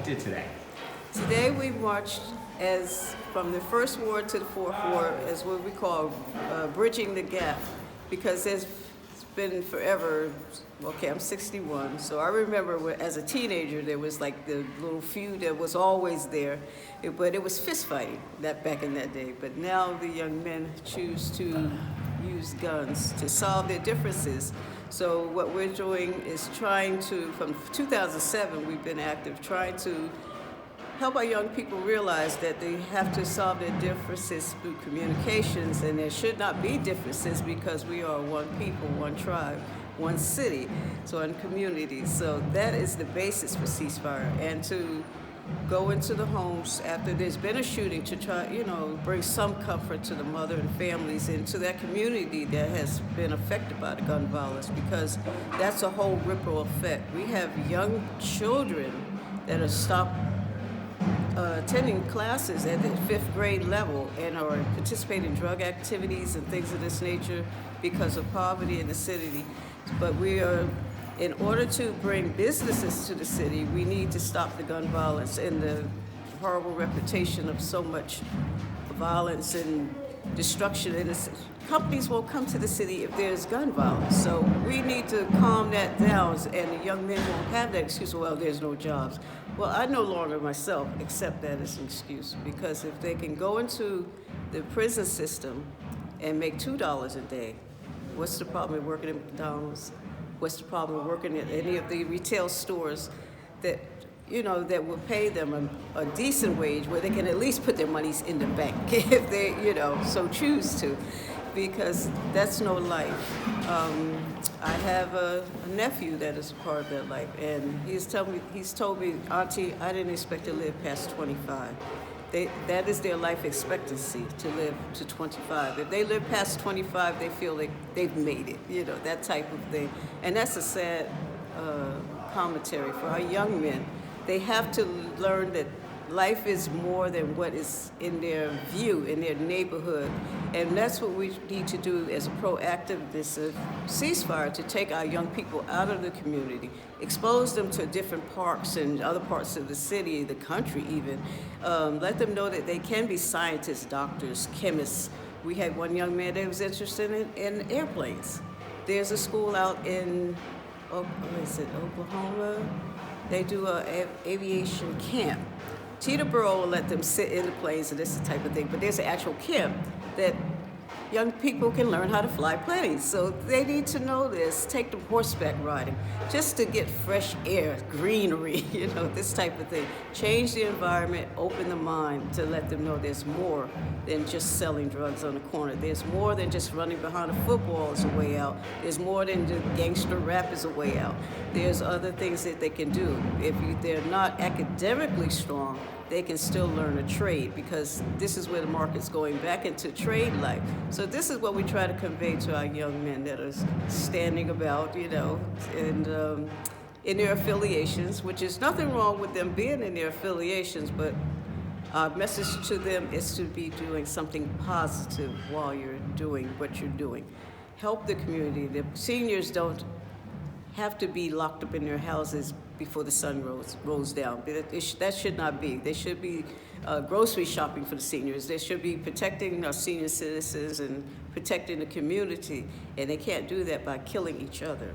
did today? Today we marched as from the first ward to the fourth ward as what we call bridging the gap, because it's been forever. Okay, I'm 61, so I remember as a teenager there was like the little feud that was always there, but it was fist fighting back in that day. But now the young men choose to use guns to solve their differences. So what we're doing is trying to, from 2007 we've been active, trying to help our young people realize that they have to solve their differences through communications, and there should not be differences because we are one people, one tribe, one city, so one community. So that is the basis for CeaseFire, and to go into the homes after there's been a shooting to try, bring some comfort to the mother and families and to that community that has been affected by the gun violence, because that's a whole ripple effect. We have young children that are stopped attending classes at the 5th grade level and are participating in drug activities and things of this nature because of poverty in the city. But in order to bring businesses to the city, we need to stop the gun violence and the horrible reputation of so much violence and destruction in the city. Companies won't come to the city if there's gun violence. So we need to calm that down, and the young men won't have that excuse, well, there's no jobs. Well, I no longer myself accept that as an excuse, because if they can go into the prison system and make $2 a day, what's the problem with working at McDonald's? What's the problem with working at any of the retail stores that will pay them a decent wage where they can at least put their monies in the bank if they, so choose to, because that's no life. I have a nephew that is a part of that life, and he's told me, Auntie, I didn't expect to live past 25. That is their life expectancy, to live to 25. If they live past 25, they feel like they've made it, that type of thing. And that's a sad commentary for our young men. They have to learn that life is more than what is in their view, in their neighborhood. And that's what we need to do as a proactiveness of CeaseFire, to take our young people out of the community, expose them to different parks and other parts of the city, the country even. Let them know that they can be scientists, doctors, chemists. We had one young man that was interested in airplanes. There's a school out in, Oklahoma? They do an aviation camp. Teterboro will let them sit in the planes and this type of thing, but there's an actual camp that young people can learn how to fly planes. So they need to know this, take them horseback riding, just to get fresh air, greenery, this type of thing. Change the environment, open the mind to let them know there's more than just selling drugs on the corner. There's more than just running behind a football is a way out. There's more than the gangster rap is a way out. There's other things that they can do. If they're not academically strong, they can still learn a trade, because this is where the market's going, back into trade life. So this is what we try to convey to our young men that are standing about, and in their affiliations, which is nothing wrong with them being in their affiliations, but our message to them is to be doing something positive while you're doing what you're doing. Help the community. The seniors don't have to be locked up in their houses before the sun rolls down. That should not be. They should be grocery shopping for the seniors. They should be protecting our senior citizens and protecting the community, and they can't do that by killing each other.